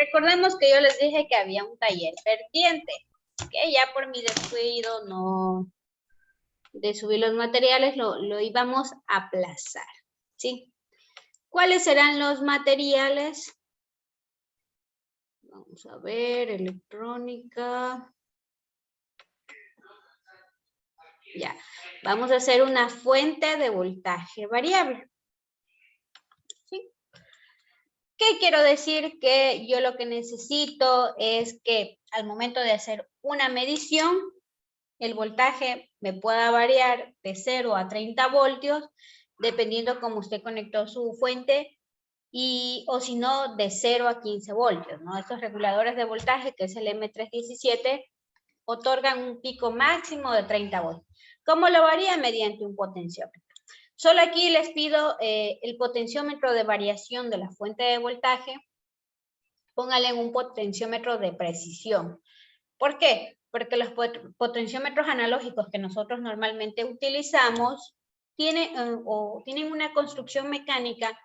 Recordemos que yo les dije que había un taller pendiente, que ya por mi descuido no de subir los materiales lo íbamos a aplazar, ¿sí? ¿Cuáles serán los materiales? Vamos a ver, electrónica. Ya, vamos a hacer una fuente de voltaje variable. ¿Sí? ¿Qué quiero decir? Que yo lo que necesito es que al momento de hacer una medición, el voltaje me pueda variar de 0 a 30 voltios, dependiendo cómo usted conectó su fuente, o si no, de 0 a 15 voltios, ¿no? Estos reguladores de voltaje, que es el M317, otorgan un pico máximo de 30 voltios. ¿Cómo lo varía? Mediante un potenciómetro. Solo aquí les pido el potenciómetro de variación de la fuente de voltaje. Póngale en un potenciómetro de precisión. ¿Por qué? Porque los potenciómetros analógicos que nosotros normalmente utilizamos tienen una construcción mecánica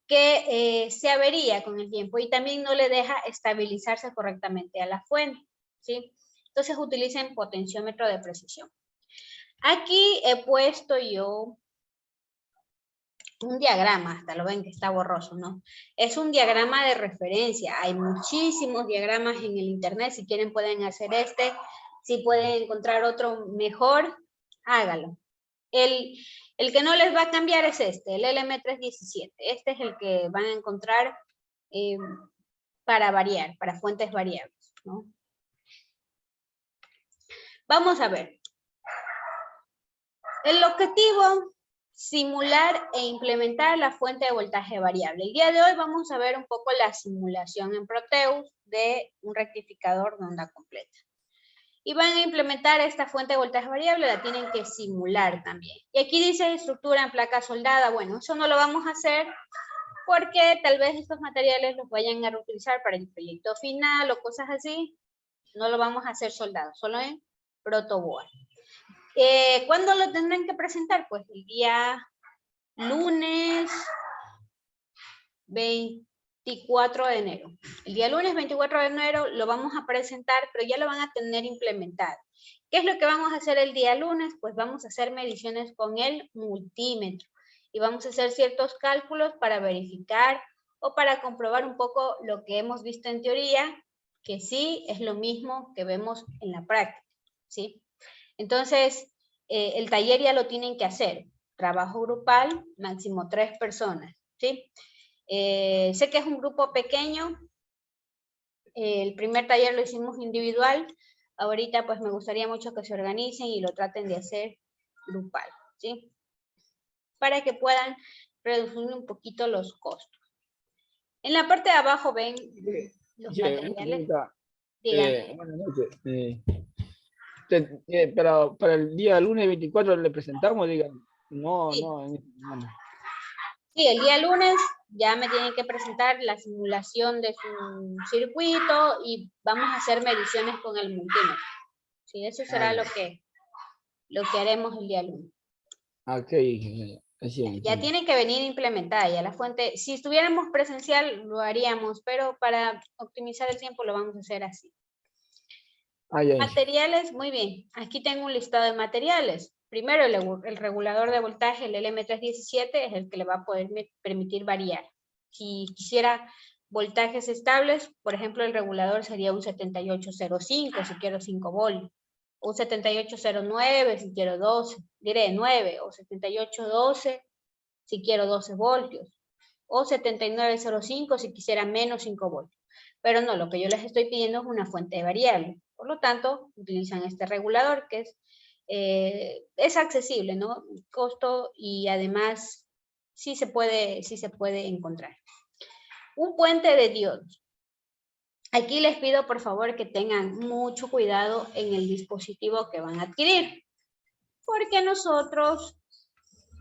que se avería con el tiempo y también no le deja estabilizarse correctamente a la fuente, ¿sí? Entonces utilicen potenciómetro de precisión. Aquí he puesto yo un diagrama, hasta lo ven que está borroso, ¿no? Es un diagrama de referencia. Hay muchísimos diagramas en el internet. Si quieren pueden hacer este. Si pueden encontrar otro mejor, hágalo. El que no les va a cambiar es este, el LM317. Este es el que van a encontrar para variar, para fuentes variables, ¿no? Vamos a ver. El objetivo, simular e implementar la fuente de voltaje variable. El día de hoy vamos a ver un poco la simulación en Proteus de un rectificador de onda completa. Y van a implementar esta fuente de voltaje variable, la tienen que simular también. Y aquí dice estructura en placa soldada. Bueno, eso no lo vamos a hacer porque tal vez estos materiales los vayan a reutilizar para el proyecto final o cosas así. No lo vamos a hacer soldado, solo en protoboard. ¿Cuándo lo tendrán que presentar? Pues el día lunes 24 de enero. El día lunes 24 de enero lo vamos a presentar, pero ya lo van a tener implementado. ¿Qué es lo que vamos a hacer el día lunes? Pues vamos a hacer mediciones con el multímetro y vamos a hacer ciertos cálculos para verificar o para comprobar un poco lo que hemos visto en teoría, que sí es lo mismo que vemos en la práctica, ¿sí? Entonces, el taller ya lo tienen que hacer. Trabajo grupal, máximo 3 personas, ¿sí? Sé que es un grupo pequeño. El primer taller lo hicimos individual. Ahorita, pues, me gustaría mucho que se organicen y lo traten de hacer grupal, ¿sí? Para que puedan reducir un poquito los costos. En la parte de abajo ven los materiales. Buenas noches. Pero para el día lunes 24 le presentamos, digan. No, Sí. no. Sí, el día lunes ya me tienen que presentar la simulación de su circuito y vamos a hacer mediciones con el multímetro. Sí, eso será lo que haremos el día lunes. Ok, Ya tienen que venir implementada ya la fuente. Si estuviéramos presencial lo haríamos, pero para optimizar el tiempo lo vamos a hacer así. Materiales, muy bien. Aquí tengo un listado de materiales. Primero, el regulador de voltaje, el LM317, es el que le va a poder permitir variar. Si quisiera voltajes estables, por ejemplo, el regulador sería un 7805 si quiero 5 voltios, o un 7809 si quiero 12, diré 9, o 7812 si quiero 12 voltios, o 7905 si quisiera menos 5 voltios. Pero no, lo que yo les estoy pidiendo es una fuente variable. Por lo tanto, utilizan este regulador que es accesible, ¿no? Costo y además sí se puede encontrar. Un puente de diodos. Aquí les pido por favor que tengan mucho cuidado en el dispositivo que van a adquirir. Porque nosotros,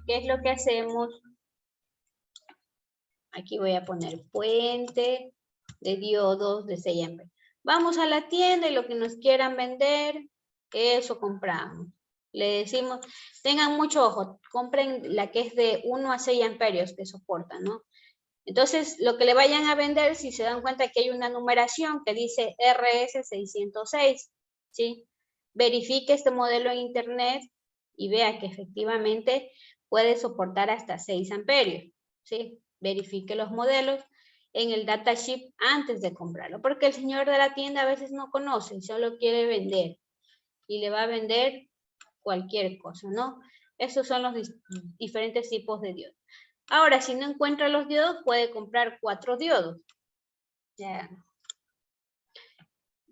¿qué es lo que hacemos? Aquí voy a poner puente de diodos de 6 amperes. Vamos a la tienda y lo que nos quieran vender, eso compramos. Le decimos, tengan mucho ojo, compren la que es de 1 a 6 amperios que soporta, ¿no? Entonces, lo que le vayan a vender, si se dan cuenta que hay una numeración que dice RS606, ¿sí? Verifique este modelo en internet y vea que efectivamente puede soportar hasta 6 amperios, ¿sí? Verifique los modelos en el datasheet antes de comprarlo, porque el señor de la tienda a veces no conoce, solo quiere vender y le va a vender cualquier cosa, ¿no? Esos son los diferentes tipos de diodos. Ahora, si no encuentra los diodos, puede comprar 4 diodos. Ya.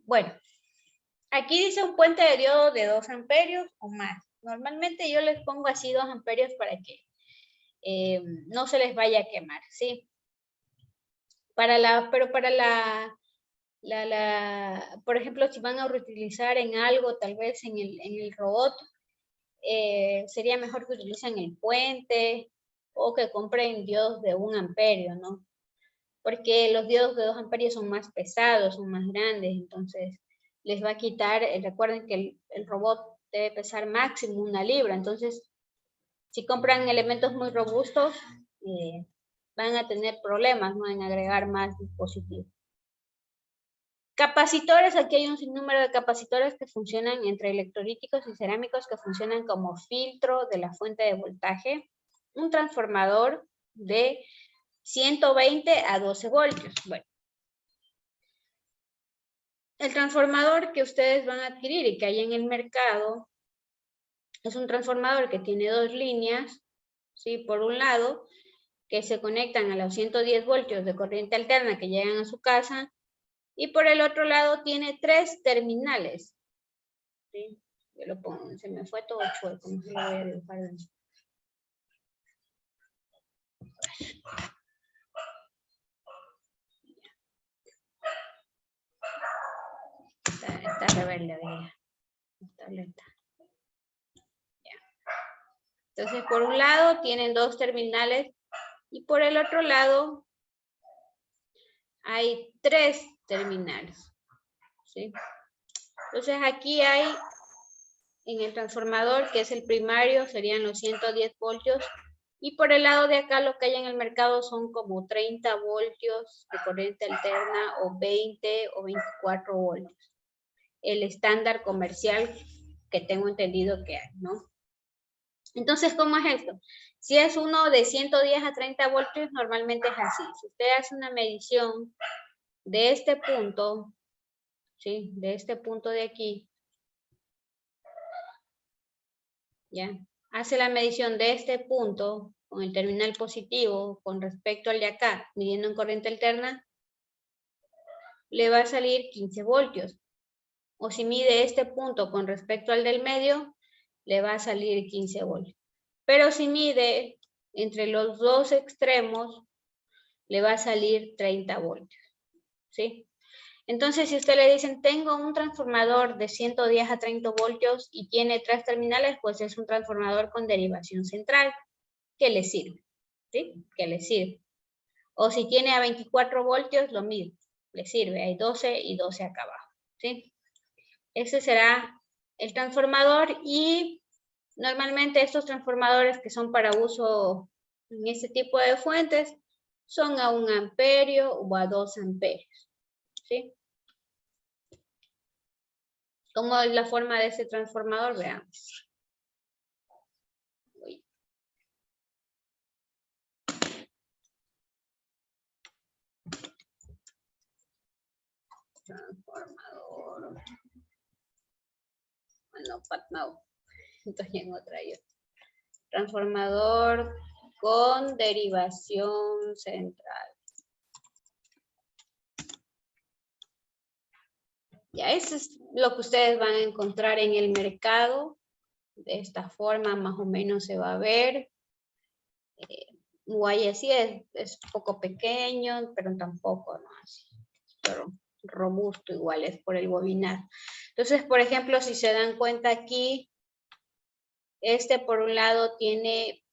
Bueno, aquí dice un puente de diodo de 2 amperios o más. Normalmente yo les pongo así 2 amperios para que no se les vaya a quemar, ¿sí? Pero para por ejemplo, si van a reutilizar en algo, tal vez en el robot, sería mejor que utilicen el puente o que compren diodos de 1 amperio, ¿no? Porque los diodos de 2 amperios son más pesados, son más grandes, entonces les va a quitar, recuerden que el robot debe pesar máximo 1 libra, entonces si compran elementos muy robustos, van a tener problemas, ¿no? En agregar más dispositivos. Capacitores, aquí hay un sinnúmero de capacitores que funcionan entre electrolíticos y cerámicos que funcionan como filtro de la fuente de voltaje. Un transformador de 120 a 12 voltios. Bueno, el transformador que ustedes van a adquirir y que hay en el mercado es un transformador que tiene 2 líneas, ¿sí? Por un lado, que se conectan a los 110 voltios de corriente alterna que llegan a su casa, y por el otro lado tiene 3 terminales. ¿Sí? Yo lo pongo, se me fue todo chueco, no se lo voy a dibujar. Está rebelde, esta tableta. Entonces, por un lado tienen 2 terminales y por el otro lado hay 3 terminales. ¿Sí? Entonces, aquí hay en el transformador, que es el primario, serían los 110 voltios. Y por el lado de acá lo que hay en el mercado son como 30 voltios de corriente alterna o 20 o 24 voltios. El estándar comercial que tengo entendido que hay, ¿no? Entonces, ¿cómo es esto? Si es uno de 110 a 30 voltios, normalmente es así. Si usted hace una medición de este punto, ¿sí? De este punto de aquí, ¿ya? Hace la medición de este punto con el terminal positivo con respecto al de acá, midiendo en corriente alterna, le va a salir 15 voltios. O si mide este punto con respecto al del medio, le va a salir 15 voltios. Pero si mide entre los dos extremos, le va a salir 30 voltios. ¿Sí? Entonces, si usted le dicen, tengo un transformador de 110 a 30 voltios y tiene 3 terminales, pues es un transformador con derivación central, que le sirve. ¿Sí? Que le sirve. O si tiene a 24 voltios, lo mismo, le sirve. Hay 12 y 12 acá abajo. ¿Sí? Ese será el transformador y normalmente estos transformadores que son para uso en este tipo de fuentes son a 1 amperio o a 2 amperios. ¿Sí? ¿Cómo es la forma de ese transformador? Veamos. Transformador. Bueno, no. Estoy en otra yo. Transformador con derivación central. Ya, eso es lo que ustedes van a encontrar en el mercado. De esta forma más o menos se va a ver. Guay así es un poco pequeño, pero tampoco, ¿no? Así, pero robusto igual, es por el bobinado. Entonces, por ejemplo, si se dan cuenta aquí, este por un lado tiene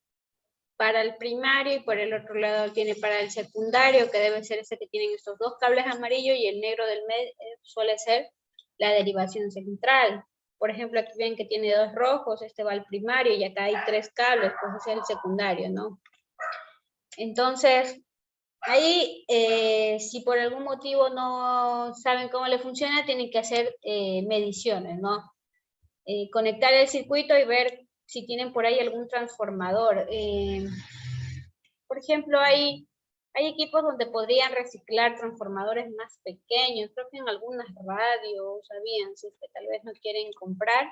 para el primario y por el otro lado tiene para el secundario, que debe ser ese que tienen estos 2 cables amarillos y el negro del medio suele ser la derivación central. Por ejemplo, aquí ven que tiene 2 rojos, este va al primario y acá hay 3 cables, pues ese es el secundario, ¿no? Entonces, Ahí, si por algún motivo no saben cómo le funciona, tienen que hacer mediciones, ¿no? Conectar el circuito y ver si tienen por ahí algún transformador. Por ejemplo, hay equipos donde podrían reciclar transformadores más pequeños. Creo que en algunas radios sabían, si es que tal vez no quieren comprar.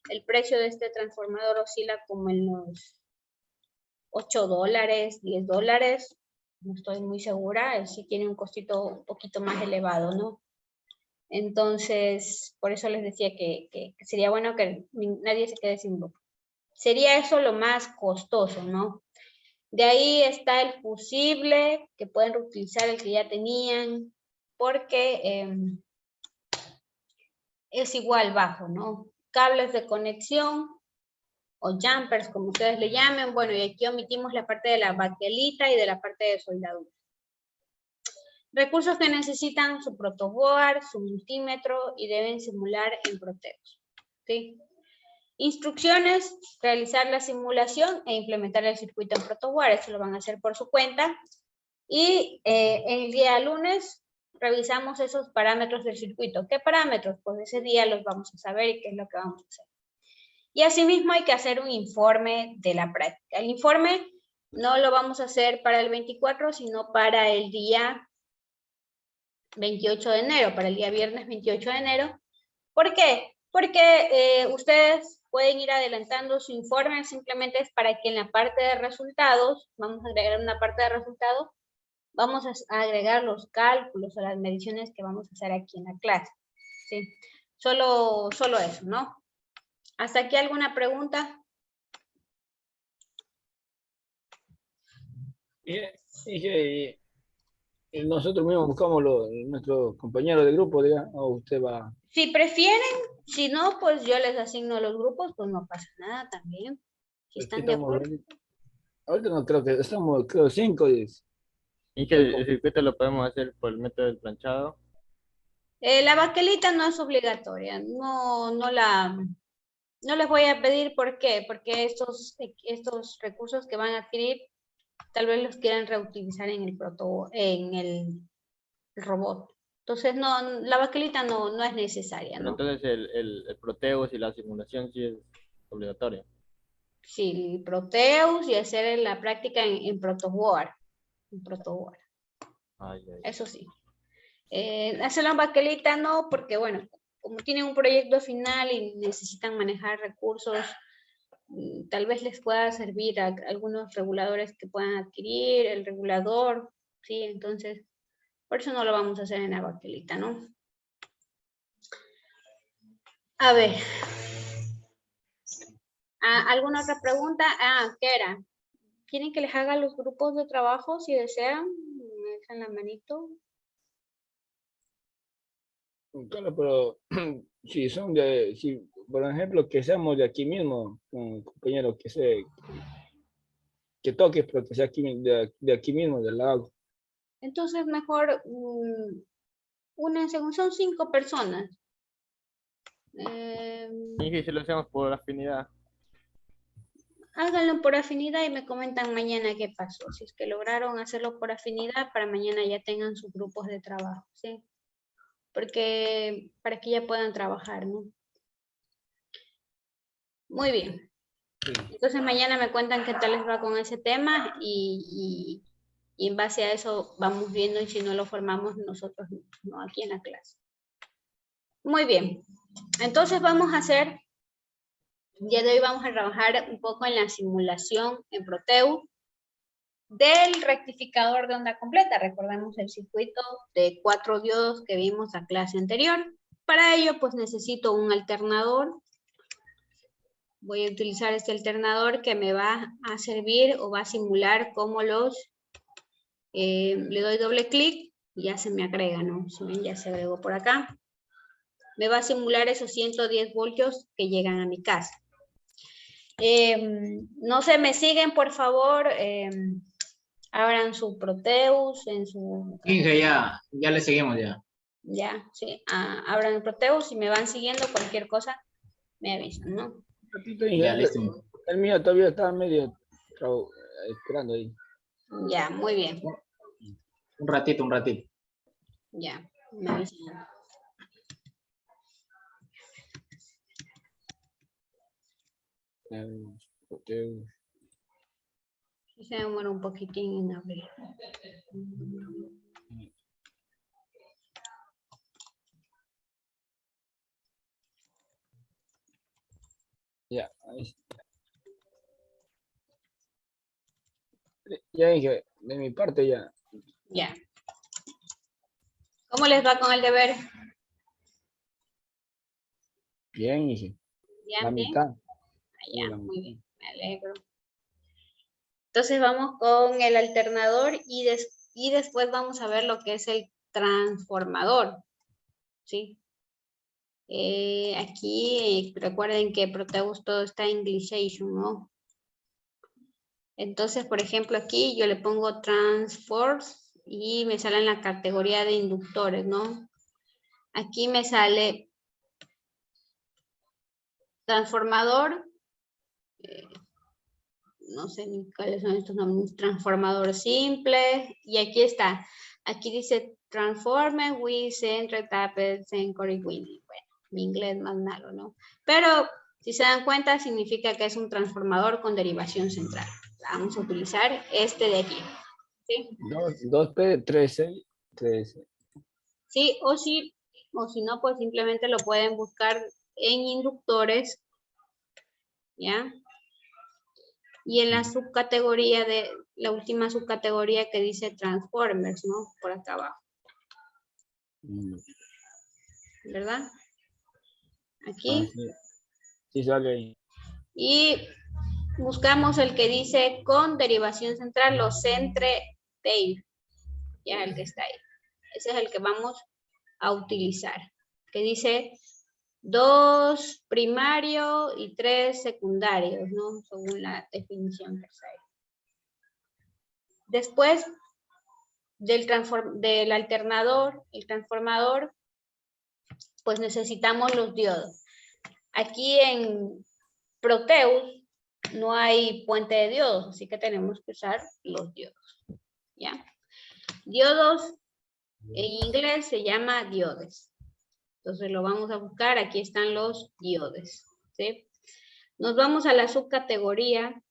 El precio de este transformador oscila como en los $8, $10. No estoy muy segura, sí tiene un costito un poquito más elevado, ¿no? Entonces, por eso les decía que sería bueno que nadie se quede sin grupo. Sería eso lo más costoso, ¿no? De ahí está el fusible, que pueden reutilizar el que ya tenían, porque es igual bajo, ¿no? Cables de conexión o jumpers, como ustedes le llamen. Bueno, y aquí omitimos la parte de la baquelita y de la parte de soldadura. Recursos que necesitan su protoboard, su multímetro y deben simular en Proteus. ¿Sí? Instrucciones, realizar la simulación e implementar el circuito en protoboard. Eso lo van a hacer por su cuenta. Y el día lunes revisamos esos parámetros del circuito. ¿Qué parámetros? Pues ese día los vamos a saber y qué es lo que vamos a hacer. Y asimismo hay que hacer un informe de la práctica. El informe no lo vamos a hacer para el 24, sino para el día 28 de enero, para el día viernes 28 de enero. ¿Por qué? Porque ustedes pueden ir adelantando su informe, simplemente es para que en la parte de resultados, vamos a agregar una parte de resultados, vamos a agregar los cálculos o las mediciones que vamos a hacer aquí en la clase. ¿Sí? Solo eso, ¿no? ¿Hasta aquí alguna pregunta? Y nosotros mismos buscamos nuestros compañeros de grupo, diga, o usted va. Si prefieren, si no, pues yo les asigno los grupos, pues no pasa nada también. Si Aquí están de estamos, acuerdo. ahorita no creo que estamos, creo, 5. Y que el circuito lo podemos hacer por el método del planchado. La baquelita no es obligatoria, no les voy a pedir. ¿Por qué? Porque estos recursos que van a adquirir, tal vez los quieran reutilizar en el robot. Entonces, no, la baquelita no es necesaria, Pero ¿no? entonces el Proteus y la simulación sí es obligatorio. Sí, Proteus y hacer la práctica en protoboard. Ay, ay. Eso sí. Hacer la baquelita no, porque bueno, como tienen un proyecto final y necesitan manejar recursos, tal vez les pueda servir a algunos reguladores que puedan adquirir, el regulador, ¿sí? Entonces, por eso no lo vamos a hacer en la baquelita, ¿no? A ver. ¿Alguna otra pregunta? ¿Qué era? ¿Quieren que les haga los grupos de trabajo si desean? Me dejan la manito. Claro, pero si son si, por ejemplo, que seamos de aquí mismo, un compañero que toque, pero que sea aquí, de aquí mismo, del lado. Entonces, mejor únense, son 5 personas. Y que si lo hacemos por afinidad. Háganlo por afinidad y me comentan mañana qué pasó. Si es que lograron hacerlo por afinidad, para mañana ya tengan sus grupos de trabajo, ¿sí? Porque para que ya puedan trabajar, ¿no? Muy bien. Entonces mañana me cuentan qué tal les va con ese tema y en base a eso vamos viendo y si no lo formamos nosotros, ¿no? Aquí en la clase. Muy bien. Entonces vamos a hacer, el día de hoy vamos a trabajar un poco en la simulación en Proteus del rectificador de onda completa. Recordemos el circuito de 4 diodos que vimos la clase anterior. Para ello, pues necesito un alternador. Voy a utilizar este alternador que me va a servir o va a simular como le doy doble clic y ya se me agrega, ¿no? Si ven, ya se agregó por acá. Me va a simular esos 110 voltios que llegan a mi casa. No se me siguen, por favor. Abran su Proteus en su... Inge, ya le seguimos ya. Ya, sí. Abran el Proteus y me van siguiendo cualquier cosa, me avisan, ¿no? Ya, listo. El mío todavía está medio esperando ahí. Ya, muy bien. Un ratito, un ratito. Ya, me avisan. Sí se demora un poquitín en abrir. Ya, ahí está. Ya dije, de mi parte ya. Ya. ¿Cómo les va con el deber? Bien, dije. ¿Ya? La ¿Bien? mitad. Sí, Ya, la muy mitad. bien, me alegro. Entonces vamos con el alternador y después vamos a ver lo que es el transformador. ¿Sí? Aquí recuerden que Proteus todo está en Englishation, ¿no? Entonces, por ejemplo, aquí yo le pongo transforms y me sale en la categoría de inductores, ¿no? Aquí me sale transformador, no sé ni cuáles son estos nombres, transformador simple, y aquí está. Aquí dice transformer with central tapped Sensory Winning. Bueno, mi inglés más malo, ¿no? Pero si se dan cuenta, significa que es un transformador con derivación central. Vamos a utilizar este de aquí. ¿Sí? 2P, 13, 13. Sí, o si no, pues simplemente lo pueden buscar en inductores, ¿ya? Y en la subcategoría de, la última subcategoría que dice Transformers, ¿no? Por acá abajo. ¿Verdad? Aquí. Sí. Sí sale ahí. Y buscamos el que dice con derivación central, los centre tail. Ya, el que está ahí. Ese es el que vamos a utilizar. Que dice 2 primarios y 3 secundarios, ¿no? Según la definición que está ahí. Después del alternador, el transformador, pues necesitamos los diodos. Aquí en Proteus no hay puente de diodos, así que tenemos que usar los diodos. ¿Ya? Diodos en inglés se llama diodes. Entonces lo vamos a buscar, aquí están los diodes. ¿Sí? Nos vamos a la subcategoría,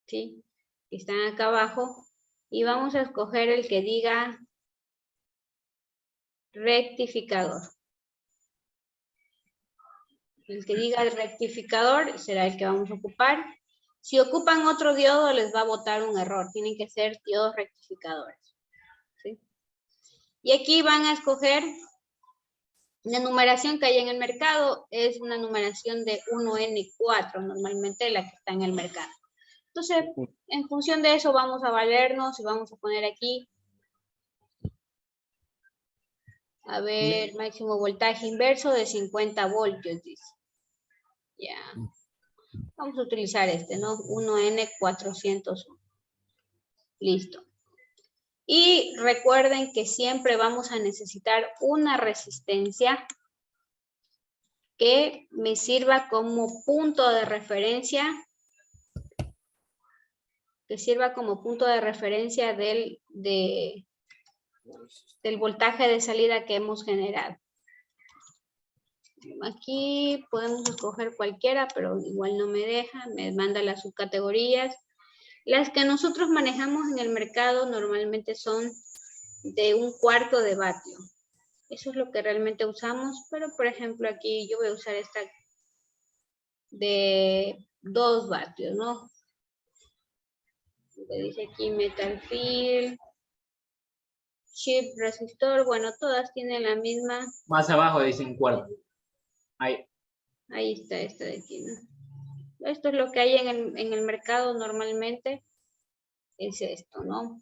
¿sí? Que están acá abajo, y vamos a escoger el que diga rectificador. El que diga el rectificador será el que vamos a ocupar. Si ocupan otro diodo, les va a botar un error. Tienen que ser diodos rectificadores. ¿Sí? Y aquí van a escoger la numeración que hay en el mercado. Es una numeración de 1N4, normalmente la que está en el mercado. Entonces, en función de eso vamos a valernos y vamos a poner aquí, a ver, máximo voltaje inverso de 50 voltios, dice. Ya. Vamos a utilizar este, ¿no? 1N401. Listo. Y recuerden que siempre vamos a necesitar una resistencia que me sirva como punto de referencia, del voltaje de salida que hemos generado. Aquí podemos escoger cualquiera, pero igual no me deja, me manda las subcategorías. Las que nosotros manejamos en el mercado normalmente son de 1/4 de vatio. Eso es lo que realmente usamos, pero por ejemplo aquí yo voy a usar esta de 2 vatios, ¿no? Que dice aquí metal field, chip resistor, bueno, todas tienen la misma. Más abajo dicen cuarto. Ahí. Ahí está esta de aquí, ¿no? Esto es lo que hay en el mercado normalmente, es esto, ¿no?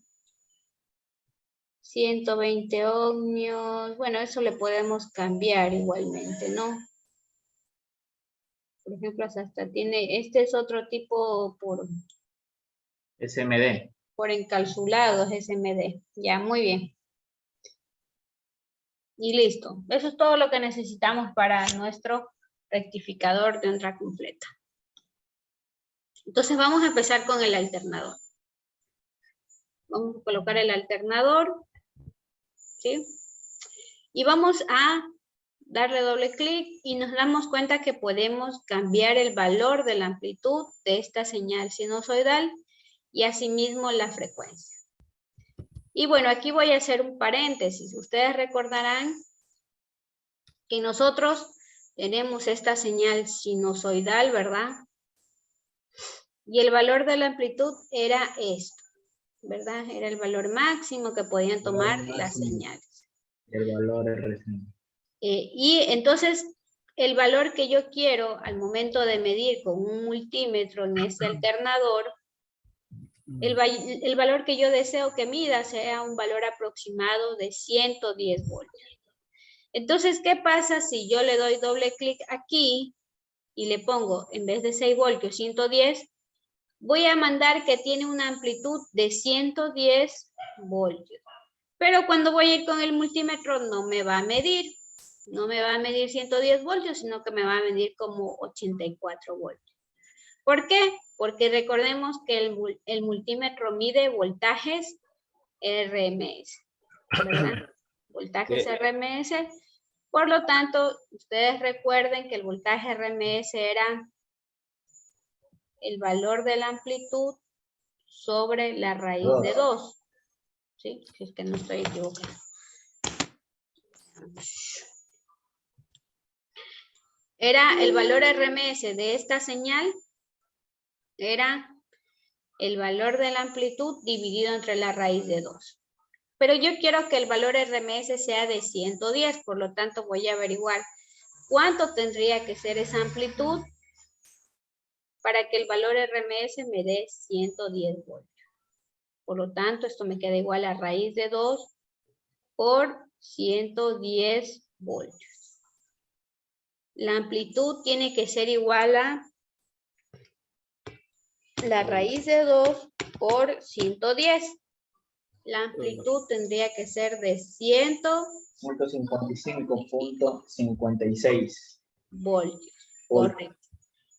120 ohmios, bueno, eso le podemos cambiar igualmente, ¿no? Por ejemplo, hasta tiene, este es otro tipo SMD. por encapsulado, es SMD. Ya, muy bien. Y listo. Eso es todo lo que necesitamos para nuestro rectificador de onda completa. Entonces vamos a empezar con el alternador. Vamos a colocar el alternador, ¿sí? Y vamos a darle doble clic y nos damos cuenta que podemos cambiar el valor de la amplitud de esta señal sinusoidal y asimismo la frecuencia. Y bueno, aquí voy a hacer un paréntesis. Ustedes recordarán que nosotros tenemos esta señal sinusoidal, ¿verdad? Y el valor de la amplitud era esto, ¿verdad? Era el valor máximo que podían tomar las señales. El valor es recién. Y entonces, el valor que yo quiero al momento de medir con un multímetro en este alternador, el valor que yo deseo que mida sea un valor aproximado de 110 voltios. Entonces, ¿qué pasa si yo le doy doble clic aquí y le pongo, en vez de 6 voltios, 110? Voy a mandar que tiene una amplitud de 110 voltios. Pero cuando voy a ir con el multímetro no me va a medir. No me va a medir 110 voltios, sino que me va a medir como 84 voltios. ¿Por qué? Porque recordemos que el multímetro mide voltajes RMS, ¿verdad? Voltajes RMS. Por lo tanto, ustedes recuerden que el voltaje RMS era el valor de la amplitud sobre la raíz de 2. ¿Sí? Si es que no estoy equivocada. Era el valor RMS de esta señal, era el valor de la amplitud dividido entre la raíz de 2. Pero yo quiero que el valor RMS sea de 110, por lo tanto voy a averiguar cuánto tendría que ser esa amplitud para que el valor RMS me dé 110 voltios. Por lo tanto, esto me queda igual a raíz de 2 por 110 voltios. La amplitud tiene que ser igual a la raíz de 2 por 110. La amplitud tendría que ser de 155.56 voltios. Correcto.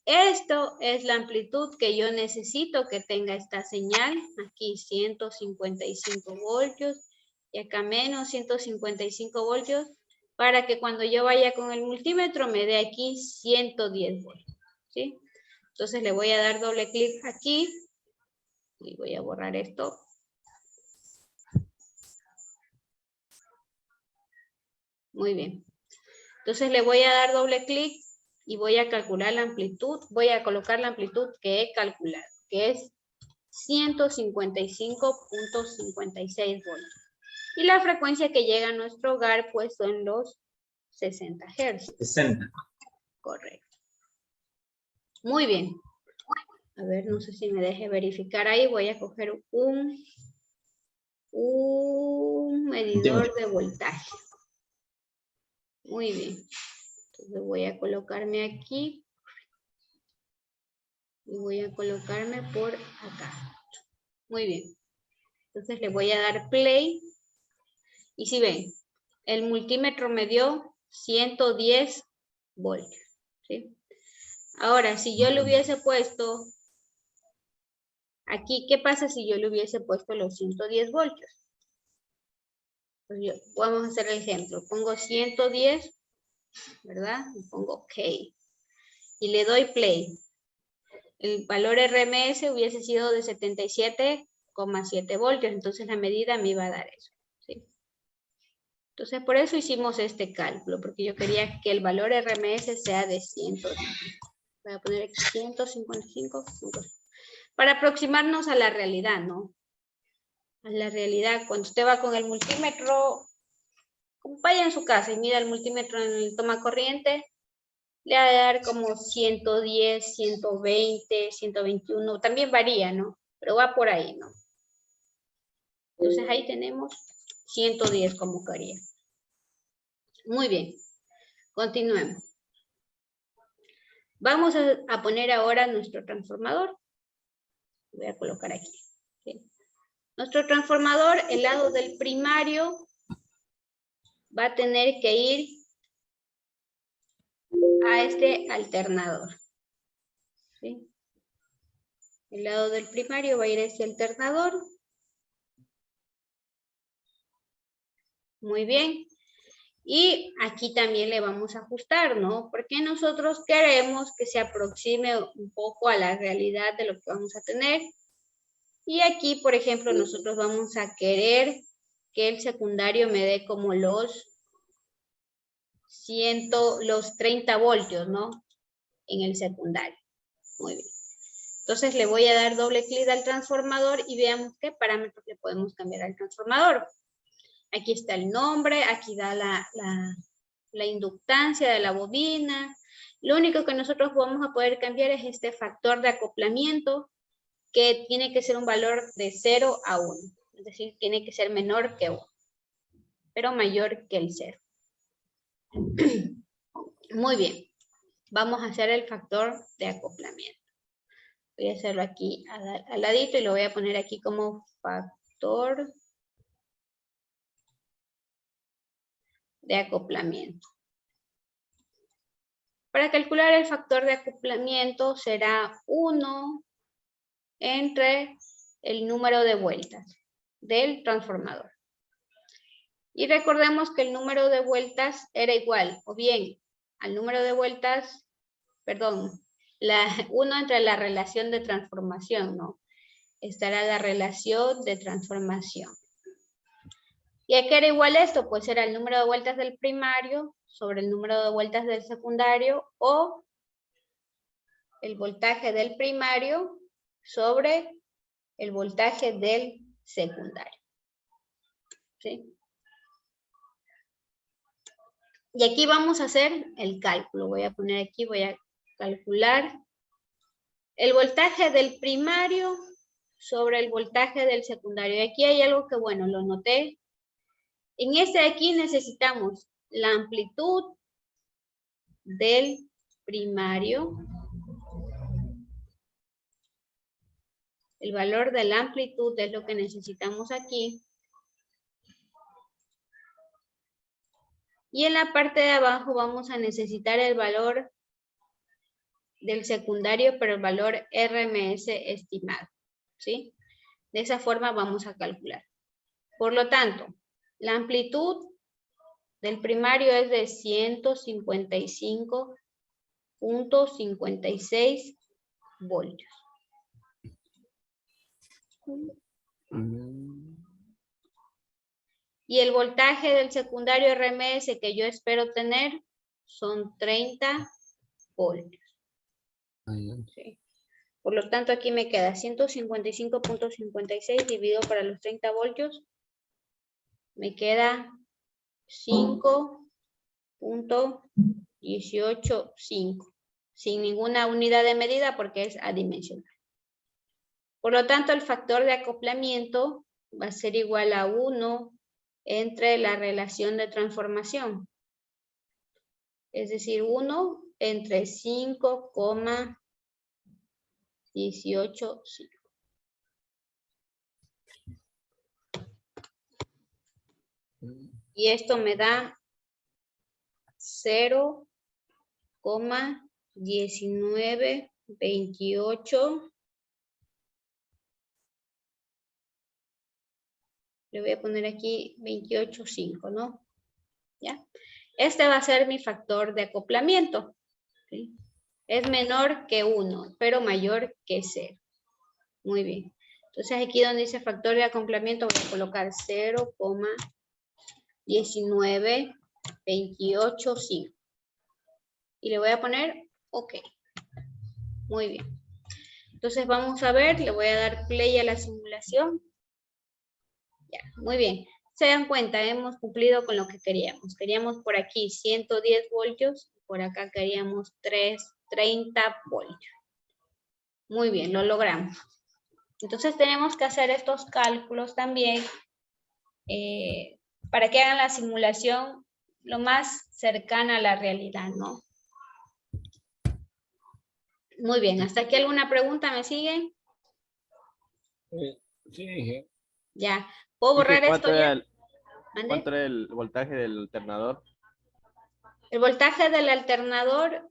Esto es la amplitud que yo necesito que tenga esta señal. Aquí 155 voltios y acá menos 155 voltios para que cuando yo vaya con el multímetro me dé aquí 110 voltios. ¿Sí? Entonces le voy a dar doble clic aquí y voy a borrar esto. Muy bien. Entonces le voy a dar doble clic y voy a calcular la amplitud. Voy a colocar la amplitud que he calculado, que es 155.56 voltios. Y la frecuencia que llega a nuestro hogar, pues son los 60 Hz. 60. Correcto. Muy bien. A ver, no sé si me deje verificar ahí. Voy a coger un medidor de voltaje. Muy bien. Entonces voy a colocarme aquí. Y voy a colocarme por acá. Muy bien. Entonces le voy a dar play. Y si ven, el multímetro me dio 110 voltios. ¿Sí? Ahora, si yo le hubiese puesto aquí, ¿qué pasa si yo le hubiese puesto los 110 voltios? Pues vamos a hacer el ejemplo. Pongo 110, ¿verdad? Y pongo OK. Y le doy play. El valor RMS hubiese sido de 77,7 voltios. Entonces la medida me iba a dar eso. ¿Sí? Entonces por eso hicimos este cálculo. Porque yo quería que el valor RMS sea de 110. Voy a poner aquí 155. Para aproximarnos a la realidad, ¿no? A la realidad. Cuando usted va con el multímetro, vaya en su casa y mira el multímetro en el toma corriente, le va a dar como 110, 120, 121. También varía, ¿no? Pero va por ahí, ¿no? Entonces ahí tenemos 110 como quería. Muy bien. Continuemos. Vamos a poner ahora nuestro transformador. Voy a colocar aquí. ¿Sí? Nuestro transformador, el lado del primario, va a tener que ir a este alternador. ¿Sí? El lado del primario va a ir a este alternador. Muy bien. Y aquí también le vamos a ajustar, ¿no? Porque nosotros queremos que se aproxime un poco a la realidad de lo que vamos a tener. Y aquí, por ejemplo, nosotros vamos a querer que el secundario me dé como los 30 voltios, ¿no? En el secundario. Muy bien. Entonces le voy a dar doble clic al transformador y veamos qué parámetros le podemos cambiar al transformador. Aquí está el nombre, aquí da la inductancia de la bobina. Lo único que nosotros vamos a poder cambiar es este factor de acoplamiento, que tiene que ser un valor de 0 a 1. Es decir, tiene que ser menor que 1, pero mayor que el 0. Muy bien. Vamos a hacer el factor de acoplamiento. Voy a hacerlo aquí al ladito y lo voy a poner aquí como factor de acoplamiento. Para calcular el factor de acoplamiento será 1 entre el número de vueltas del transformador. Y recordemos que el número de vueltas era igual, o bien al número de vueltas, perdón, 1 entre la relación de transformación, ¿no? Estará la relación de transformación. ¿Y a qué era igual esto? Pues era el número de vueltas del primario sobre el número de vueltas del secundario, o el voltaje del primario sobre el voltaje del secundario. ¿Sí? Y aquí vamos a hacer el cálculo. Voy a poner aquí, voy a calcular el voltaje del primario sobre el voltaje del secundario. Y aquí hay algo que, bueno, lo noté. En este de aquí necesitamos la amplitud del primario, el valor de la amplitud es lo que necesitamos aquí. Y en la parte de abajo vamos a necesitar el valor del secundario, pero el valor RMS estimado, ¿sí? De esa forma vamos a calcular. Por lo tanto, la amplitud del primario es de 155.56 voltios. Y el voltaje del secundario RMS que yo espero tener son 30 voltios. Sí. Por lo tanto, aquí me queda 155.56 dividido para los 30 voltios. Me queda 5.185. Sin ninguna unidad de medida porque es adimensional. Por lo tanto, el factor de acoplamiento va a ser igual a 1 entre la relación de transformación. Es decir, 1 entre 5,185. Y esto me da 0,1928. Le voy a poner aquí 28,5, ¿no? ¿Ya? Este va a ser mi factor de acoplamiento. ¿Sí? Es menor que 1, pero mayor que 0. Muy bien. Entonces aquí donde dice factor de acoplamiento voy a colocar 0,19285. Y le voy a poner OK. Muy bien. Entonces vamos a ver, le voy a dar play a la simulación. Ya, muy bien. Se dan cuenta, hemos cumplido con lo que queríamos. Queríamos por aquí 110 voltios, por acá queríamos 30 voltios. Muy bien, lo logramos. Entonces tenemos que hacer estos cálculos también para que hagan la simulación lo más cercana a la realidad, ¿no? Muy bien, ¿hasta aquí alguna pregunta? ¿Me siguen? Sí. Ya. ¿Puedo borrar esto ya? ¿Cuánto era el voltaje del alternador? El voltaje del alternador,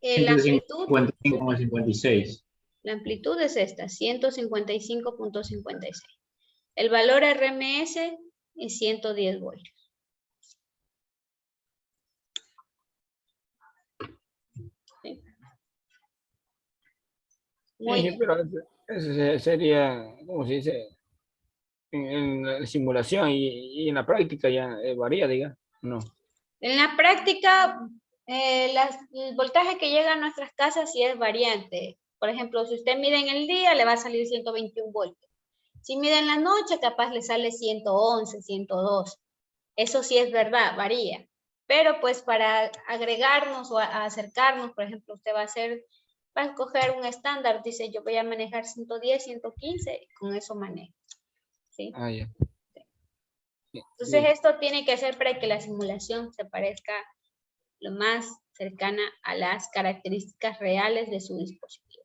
la amplitud. 155,56. La amplitud es esta, 155.56. El valor RMS es 110 voltios. Muy Sí, bien. pero eso sería, ¿cómo se dice? En la simulación y en la práctica ya varía, diga. No. En la práctica, el voltaje que llega a nuestras casas sí es variante. Por ejemplo, si usted mide en el día, le va a salir 121 voltios. Si mide en la noche, capaz le sale 111, 102. Eso sí es verdad, varía. Pero pues para agregarnos o acercarnos, por ejemplo, usted va a escoger un estándar, dice yo voy a manejar 110, 115, con eso manejo. ¿Sí? Ah, ya. Sí, Entonces sí. esto tiene que hacer para que la simulación se parezca lo más cercana a las características reales de su dispositivo.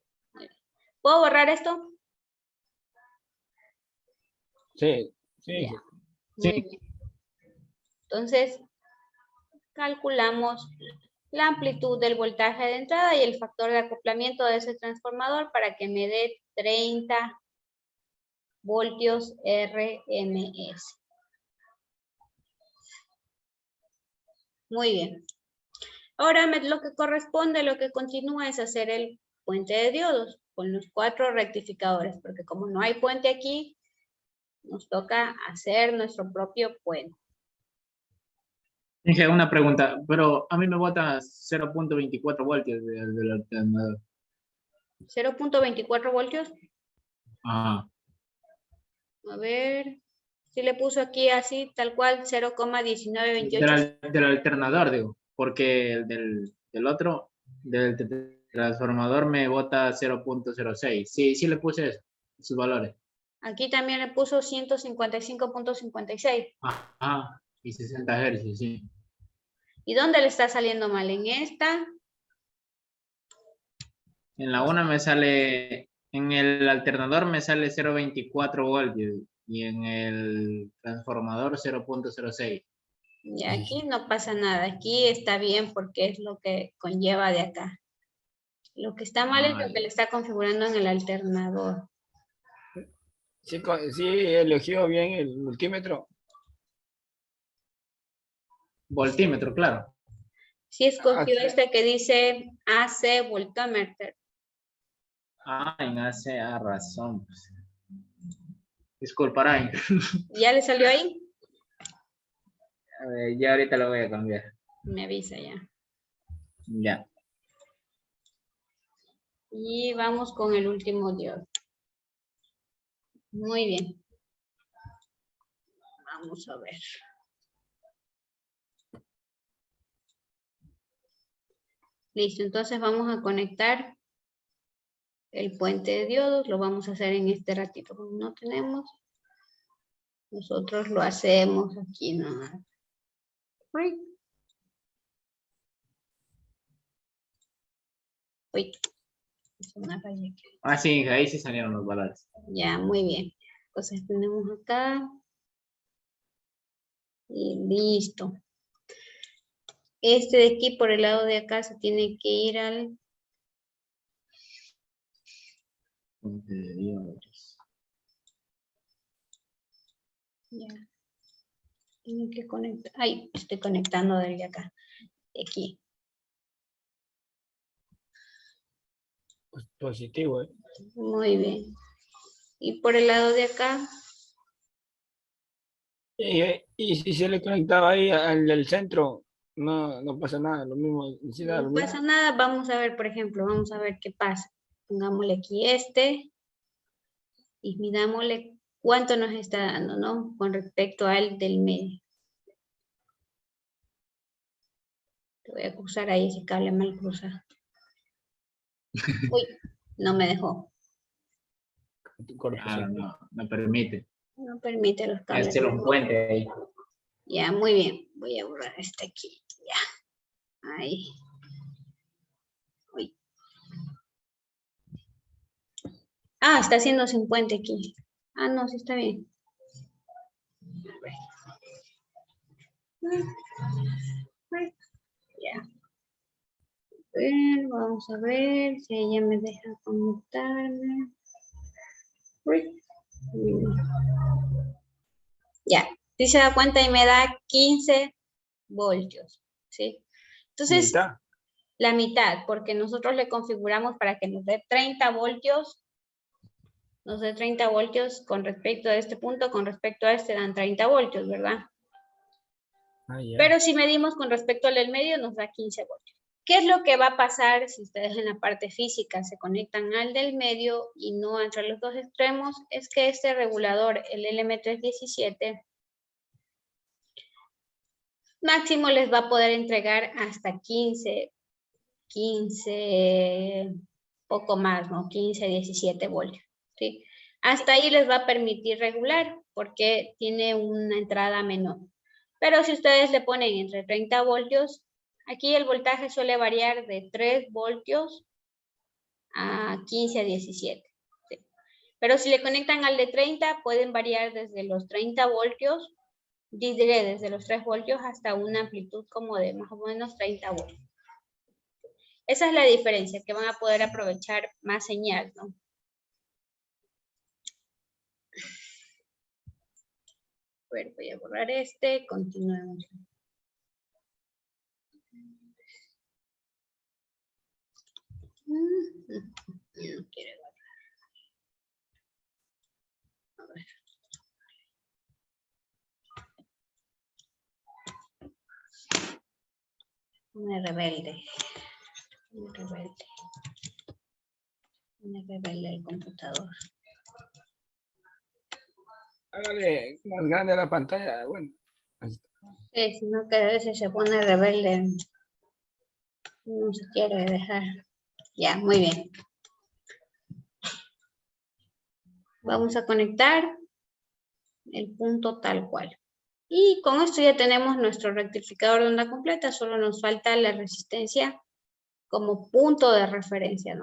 ¿Puedo borrar esto? Sí, sí, Ya, Sí. muy bien. Entonces, calculamos la amplitud del voltaje de entrada y el factor de acoplamiento de ese transformador para que me dé 30 voltios RMS. Muy bien. Ahora lo que corresponde, lo que continúa es hacer el puente de diodos con los 4 rectificadores, porque como no hay puente aquí, nos toca hacer nuestro propio puente. Dije una pregunta, pero a mí me bota 0.24 voltios del alternador. 0.24 voltios. Ajá. A ver, si le puso aquí así, tal cual, 0,1928. Del alternador, digo, porque el del otro, del transformador me bota 0.06. Sí, sí le puse eso, sus valores. Aquí también le puso 155.56. Ajá, y 60 Hz, sí. ¿Y dónde le está saliendo mal? En esta. En la una me sale, en el alternador me sale 0.24 voltios y en el transformador 0.06. Y aquí no pasa nada. Aquí está bien porque es lo que conlleva de acá. Lo que está mal es lo que le está configurando en el alternador. Sí, sí eligió bien el multímetro. Voltímetro, claro. Sí escogió Ah, este que dice AC voltómetro. Ah, en ACA razón. Pues. Disculparán. ¿Ya le salió ahí? Ya ahorita lo voy a cambiar. Me avisa ya. Ya. Y vamos con el último diodo. Muy bien. Vamos a ver. Listo, entonces vamos a conectar el puente de diodos. Lo vamos a hacer en este ratito. Como no tenemos, nosotros lo hacemos aquí nomás. Uy, es una raya aquí. Ah, sí, ahí sí salieron los valores. Ya, muy bien. Entonces tenemos acá. Y listo. Este de aquí por el lado de acá se tiene que ir al... Ya. Tiene que conectar. Ay, estoy conectando desde acá. De aquí. positivo, Muy bien. Y por el lado de acá. Y si se le conectaba ahí al del centro, no, no pasa nada, lo mismo, sí da lo No mismo. pasa nada. Vamos a ver, por ejemplo, vamos a ver qué pasa. Pongámosle aquí este. Y midámosle cuánto nos está dando, ¿no? Con respecto al del medio. Te voy a cruzar ahí ese cable mal cruzado. Uy, no me dejó. Ah, no, no permite. No permite los cables. Hacer un puente ahí. Ya, muy bien. Voy a borrar este aquí. Ya. Ahí. Uy. Ah, está haciendo 50 aquí. Ah, no, sí está bien. Ya. Vamos a ver si ella me deja conectarme. Ya. Si se da cuenta y me da 15 voltios. ¿Sí? Ahí Entonces, está. la mitad, porque nosotros le configuramos para que nos dé 30 voltios. Nos dé 30 voltios con respecto a este punto, con respecto a este dan 30 voltios, ¿verdad? Ah, ya. Pero si medimos con respecto al del medio, nos da 15 voltios. ¿Qué es lo que va a pasar si ustedes en la parte física se conectan al del medio y no entre los dos extremos? Es que este regulador, el LM317, máximo les va a poder entregar hasta 15, poco más, ¿no? 15, 17 voltios, ¿sí? Hasta ahí les va a permitir regular porque tiene una entrada menor. Pero si ustedes le ponen entre 30 voltios, aquí el voltaje suele variar de 3 voltios a 15 a 17. ¿sí? Pero si le conectan al de 30, pueden variar desde los 30 voltios, diré desde los 3 voltios hasta una amplitud como de más o menos 30 voltios. Esa es la diferencia, que van a poder aprovechar más señal, ¿no? A ver, voy a borrar este, continuemos. No quiere borrar. A ver. Me rebelde. Me rebelde. Me rebelde el computador. Hágale más grande la pantalla. Bueno. Sí, sino que a veces se pone rebelde. No se quiere dejar. Ya, muy bien. Vamos a conectar el punto tal cual. Y con esto ya tenemos nuestro rectificador de onda completa. Solo nos falta la resistencia como punto de referencia, ¿no?